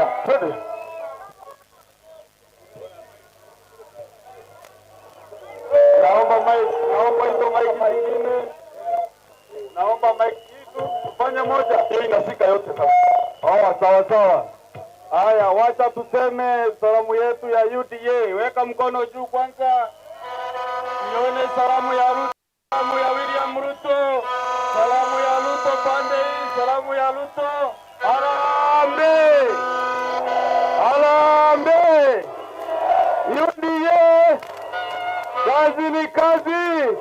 Haya, twende. Naomba hizo maiki zingine. Naomba maiki hizo tufanye moja. Hiyo inashika yote sasa. Oh, sawa sawa. Haya, wacha tuseme salamu yetu ya UDA. Weka mkono juu kwanza. Nione salamu ya Ruto, salamu ya William Ruto, salamu ya Ruto pande hii, salamu ya Ruto. Harambee! Harambee! UDA! Kazi ni kazi!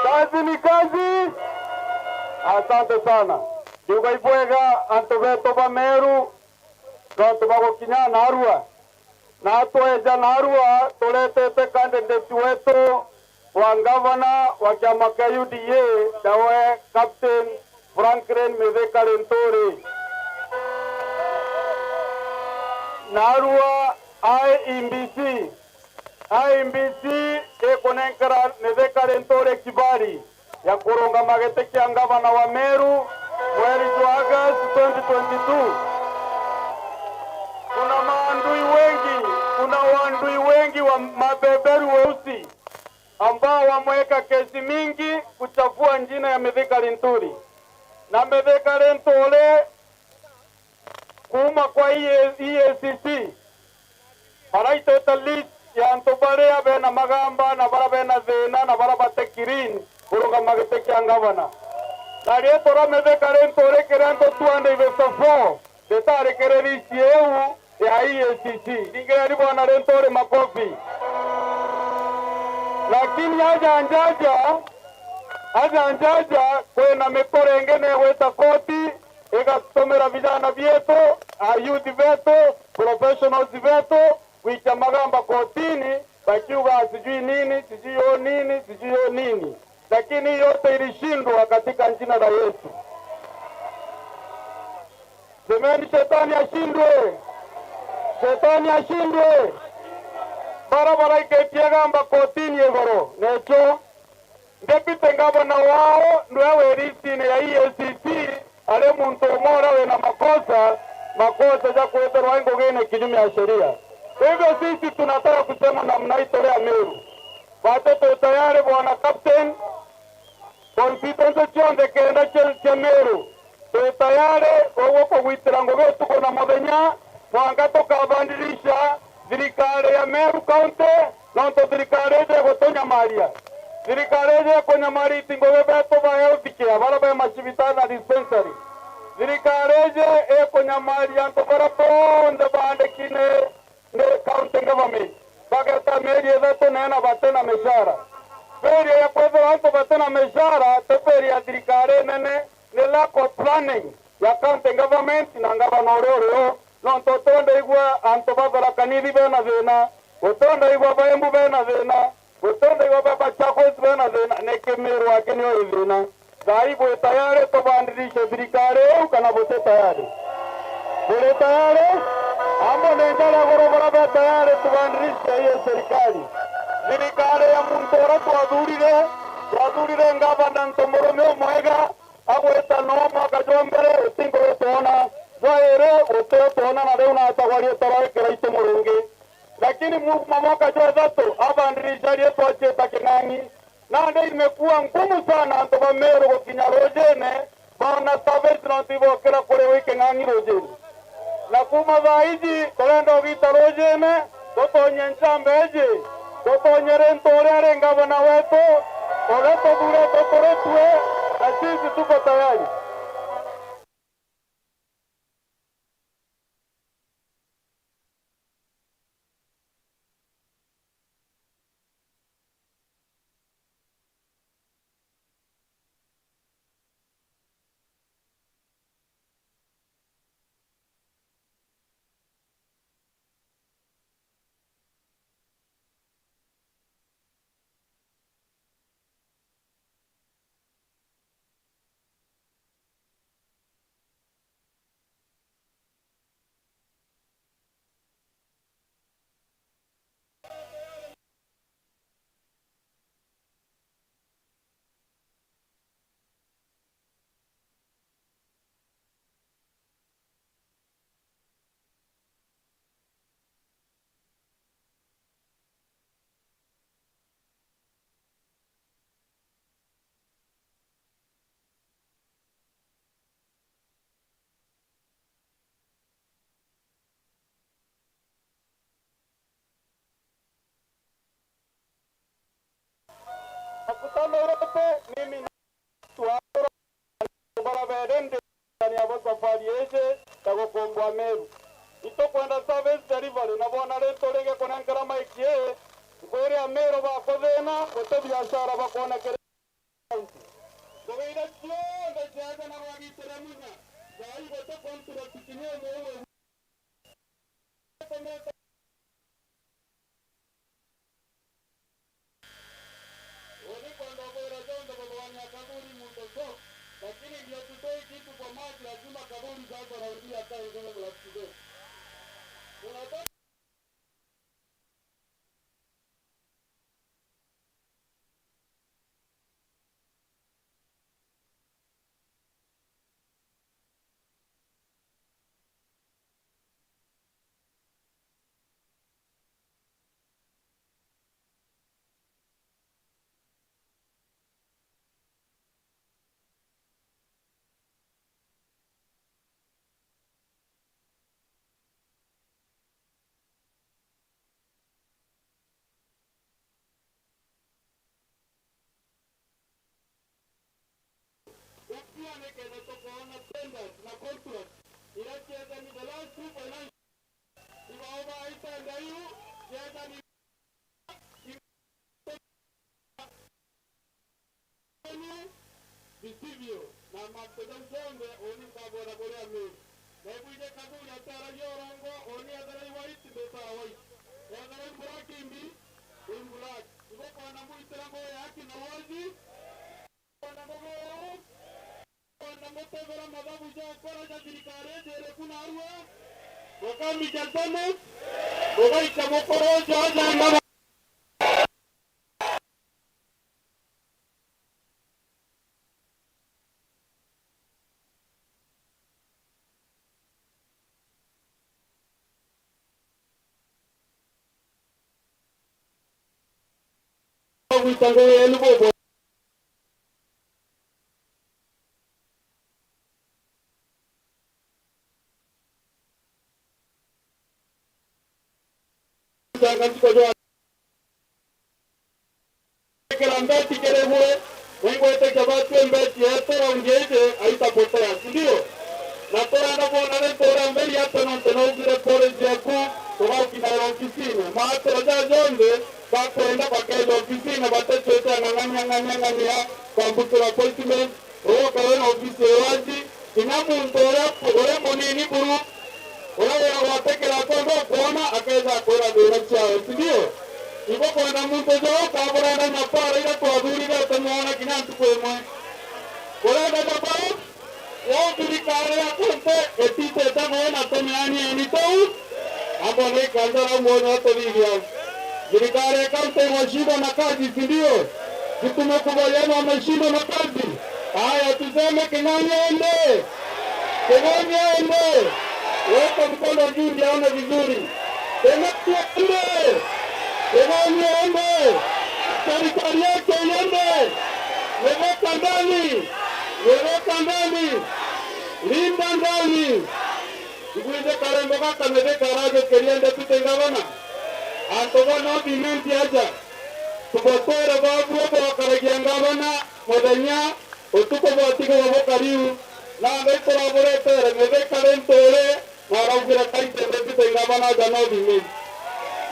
Kazi ni kazi! Asante sana. Ndiuga ibwega antu betu ba Meru, nontu bagukinya Narua. Na tweja Narua tuletete candidate wetu wa gavana wa chama cha UDA dawe Captain Franklin Mithika Linturi. Narua IEBC ikunenkera Mithika Linturi kibali ya kurunga magete kia gavana wa Meru mwezi wa Agosti 2022. Kuna waandui wengi wa mabeberu weusi ambao wameweka kesi mingi kuchafua jina ya Mithika Linturi. Na Mithika Linturi kuma kwa EACC baraiteta list ya antu baria bena magamba na bara bena thina na bara batekirini kurunga magete kia gavana. Na rietora Mithika Linturi kiranto 204 detarekererisi eu ya EACC. Ningeri bwana Linturi makofi. Lakini haja anjaja kwena mikore ingine weta koti igatumira vijana vyetu, youth vetu, professionals vetu wicha magamba kotini bakiuga sijui nini. Lakini yote ilishindwa katika jina la Yesu. Semeni shetani ashindwe. Shetani ashindwe. Barabara iketie gamba kotini egoro. Necho deputy gavana wao ndio werisini ya EACC ale muntu mora we na makosa ya kueterwa ingo gene kinyume ya sheria. Hivyo sisi tunataka kusema namna hii tolea Meru. Watoto tayari bwana captain constituency chonde kenda cha Meru. Tayari wako witirango wetu kuna mabenya mwanga tukabandirisha serikali ya Meru County nonto serikali ya Gotonya Maria. Serikali ya Gotonya Maria tingowe beto ba health care bara ba mashibitani na dispensary. Serikali ya Gotonya Maria nto bara ponde bande kine ne county government. Bagata Meru zetu nena batena meshara. Feria ya kwezo anto batena meshara teperi ya serikali nene ne lack of planning ya county government na gavana ororo nonto tonde igwa anto babara kanidi bena zena otonde igwa baembu bena zena otonde igwa baba chakos bena zena neke Meru akeni o zena zaibu tayari to bandirisha serikali ukana bote tayari bole tayari amo nendala gorobara ba tayari to bandirisha hiyo serikali ya muntora twadurire ngavana ntomoromeo mwega agweta noma kajombere utingo tona zoere utotona na leo na atawali tawaye kiraito murungi. Lakini mwaka jozato abandirisha yetu acheta kinani na ndio imekuwa ngumu sana ndo ba Meru gokinya rojene bana service na tibo kila kule wiki ngani rojene na kuma zaidi kolendo vita rojene totonye nchambeje totonye Linturi ngavana wetu oleto dure totoretwe na sisi tuko tayari. Talote mimi tuaro baraberende ndani ya safari yeje takokongwa Meru. Itokwenda service delivery na bona leto lege kona nkarama ikie ngori ya Meru bakothena gote biashara bakona kere. Ngoira tio ndajaga na wagitera munya. Dai gote kontura tikinye mwewe. Lakini ndio tutoe kitu kwa maji, lazima kaburi sasa raudia hata ngoma la kidogo. Unataka kene tokona tenders na contract inacheza ni the last two financial iwaoba itanda hiyo cheza ni visivyo na mapedonjonde oni kabora borea Meru na ibuje kaburi atara yorongo oni adara iwaiti beta awai adara imbulaki imbi imbulaki iboko anamuitira ngoya haki na wazi wanagogo wanamotegera mababu jokora ja dirikare dere kuna arwa wakami jatane wakai kamokoro jaza mama witango yenu bobo Mbeti kerewe wengo ete kabatu mbeti tora ungeje haitapotea ndio na tora ndabona le tora mbeli hata na ugire pole jaku kwa kina ofisini maana jajonde bakwenda kwa kezo ofisini batacheta nganganya kwa mbutura appointment roho kwa ofisi wazi inamuntora ore monini buru ora watekela kwa akeza kwa dora chao ndio ibo kwenda muntu jo kabura na mapara ila kwa dhuri na tumuona kinantu kwemwe kwenda baba wao dirikare akonte etite tamaona tomani enito hapo ni kanza mmoja hapo hivi dirikare akonte washinda na kazi ndio tumekubaliana wameshinda na kazi haya tuseme kinaniende weka mkono juu ndione vizuri tena tuende Ewaniende, serikali yake iende, weweka ndani, linda ndani. Ikuinde karembo kaka mede karaje keriende tutengavana. Antogana bimenti aja. Tubotere babu wa karagiangavana, modanya, otuko botiko wabo kariu. Na mbeko laboratoire mede karentore, maraugira kaite mede tutengavana jano bimenti.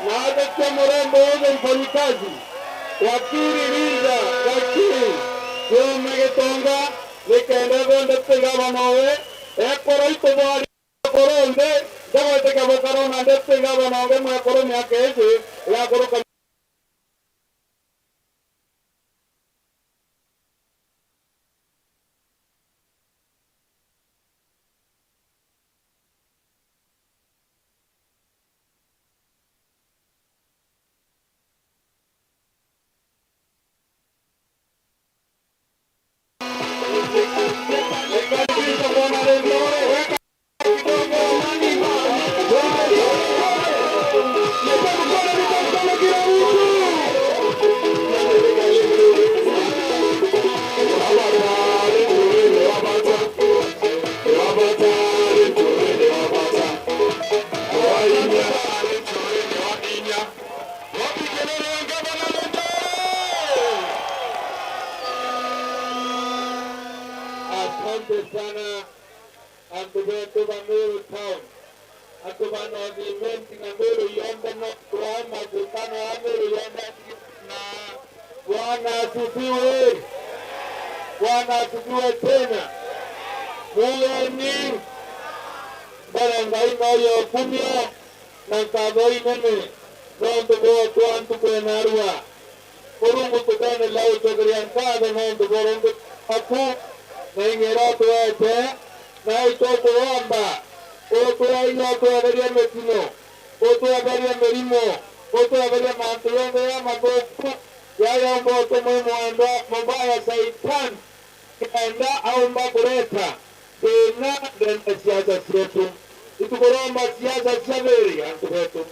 Na adakia mrembo oge mfanyikazi wakiri riza wakiri kwa megetonga nikende bonde pengava nowe ekoro ito bari koronde jawa teka bokarona nde pengava nowe mwa koroni akeze ya koroka Let's go. town. Atubano agreement na mbele yomba na kuama kutano mbele yomba na Bwana asifiwe. Bwana asifiwe tena. Muweni barangai noyo kumia na kadoi nene nondo go tuantu kwenarua kurungu tukane lau chogrian kada nondo gorongo aku nengera tuete na itoko wamba oto aina to averia metino oto averia merimo oto averia mantulongo ya magoku ya mboto mwendo mbaya saitan kaenda au mbakureta tena denda siasa zetu itukoromba siasa chaveri antu wetu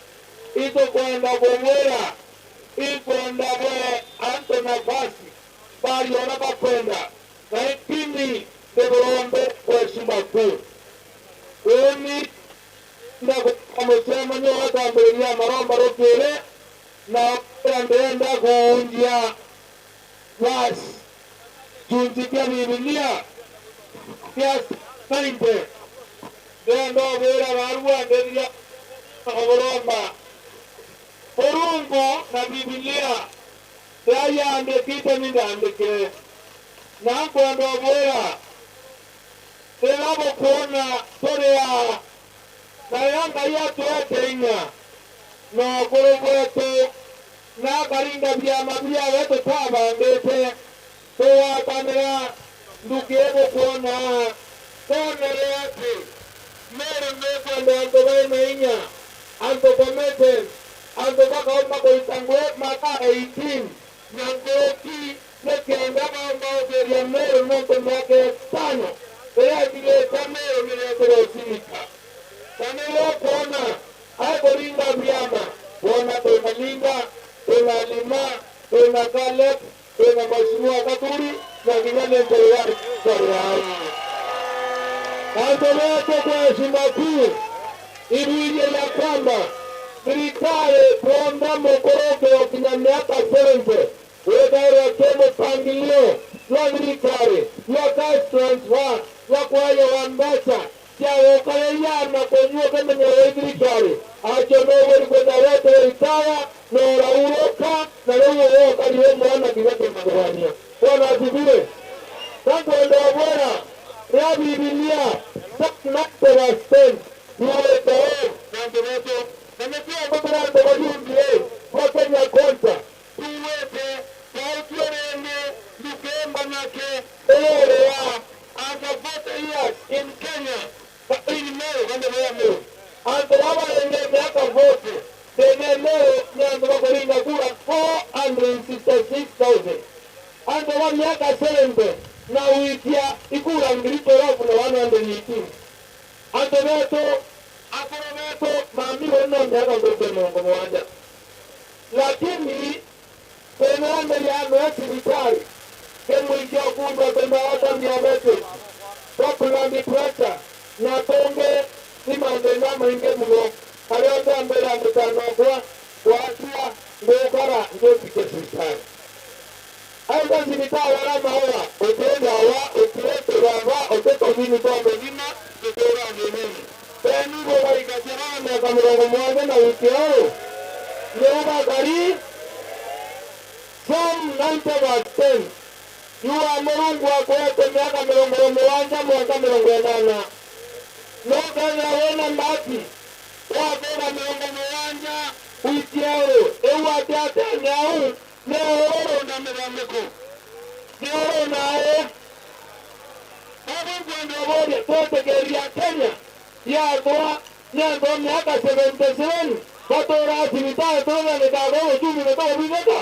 ito kwenda bongera ikwenda bwe anto nafasi bali wanapakwenda na ipindi deborombe kwa shimbatu weni ndakukamosema nyo watambelia maromba rokele na ndenda kuunjia was junjikia Biblia kiasi kainte dendo vera barua nderia ogoromba porungo na Biblia daya andekite nindandike na kwando vera elabo kona torea na yanga yetu Kenya na korogoto na karinga vyama vya wetu tabandete toa kamera ndukebo kona kone yake mere mbeko ndo wemenya anto komete anto bakaomba koitangwe maka 18 nyangoki nekenda mambo beria mere moto mwake tano ya vile kamero mire simika kamero kona hapo ringa vyama wana tunalinda tunalima tunakale tuna mheshimiwa Katuri na vingine mbele hapo wote kwa heshima kuu ili ya kwamba serikali kuomba mkorogo wa kina miaka 70 wewe kemo pangilio ya serikali ya cash transfer ya kwa ya wambasa ya ukale ya na kwenye kama ni serikali achomewe kwenda wote retire na rauroka na leo kaliwe mwana kiwete magwania bwana asifiwe tangu ndio bora ya Biblia na Testament niwe tao na ndio nimepia bora ndio wajue kwa Kenya kwanza tuwete pautuene dukemba nake ya after 40 years in Kenya but in May ndio leo anto baba ndio miaka 40 tena leo ndio wakoringa kura 466,000 anto wa miaka 70 na uitia ikura ngirito rafu na 118 anto veto mami wana miaka 41 lakini tena mbele ya hospitali kemu ikia kumba tena hata diabetes blood pressure na tonge simandena mwinge mgo kaleta mbele ya mtano kwa asia ngokara ngopike hospitali aida hospitali wala mawa otenda wa otirete wa oteto vini kwa mengine kutora nini teni kwa ikasirana kama mwanzo na wiki yao Yehova kari Psalm 90:10 Yua Mungu akwete miaka 70 mwaka 80 Nokanya wena mbati wakona 70 wiki yao ewa tiate nyau neoro na mrameko neoro nae Mungu ndio bora tote geria Kenya ya toa ndio miaka 77 Batora hospitali toda le dago ujumi le dago bigeta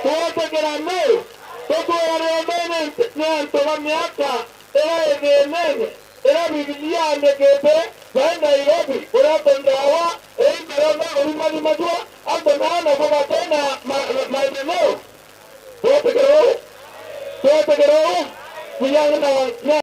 Tuwate kera meo Toto waremene Nyanto miaka Era egemene Era Biblia andekete Zaenda Nairobi Urato ndawa Eimberona Urumani majua Ando naana kwa tena maendeleo Tuwate kero Kuyanga na